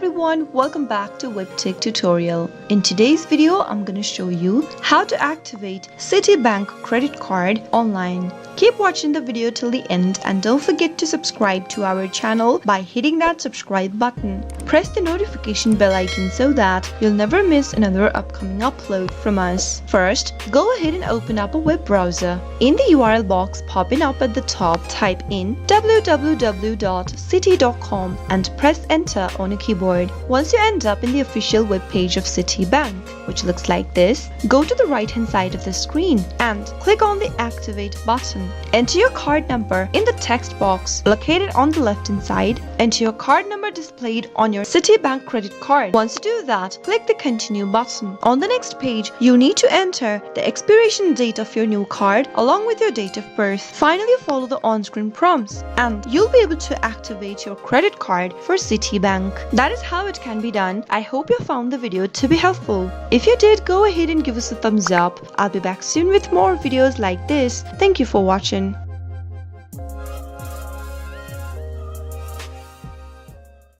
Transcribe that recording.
everyone, welcome back to Webtech Tutorial. In today's video, I'm going to show you how to activate Citibank credit card online. Keep watching the video till the end and don't forget to subscribe to our channel by hitting that subscribe button. Press the notification bell icon so that you'll never miss another upcoming upload from us. First, go ahead and open up a web browser. In the URL box popping up at the top, type in www.citi.com and press enter on a keyboard. Once you end up in the official web page of Citibank, which looks like this, go to the right hand side of the screen and click on the activate button. Enter your card number in the text box located on the left hand side. Enter your card number displayed on your Citibank credit card. Once you do that, click the continue button. On the next page, you need to enter the expiration date of your new card along with your date of birth. Finally, follow the on-screen prompts and you'll be able to activate your credit card for Citibank. That is how it can be done. I hope you found the video to be helpful. If you did, go ahead and give us a thumbs up. I'll be back soon with more videos like this. Thank you for watching.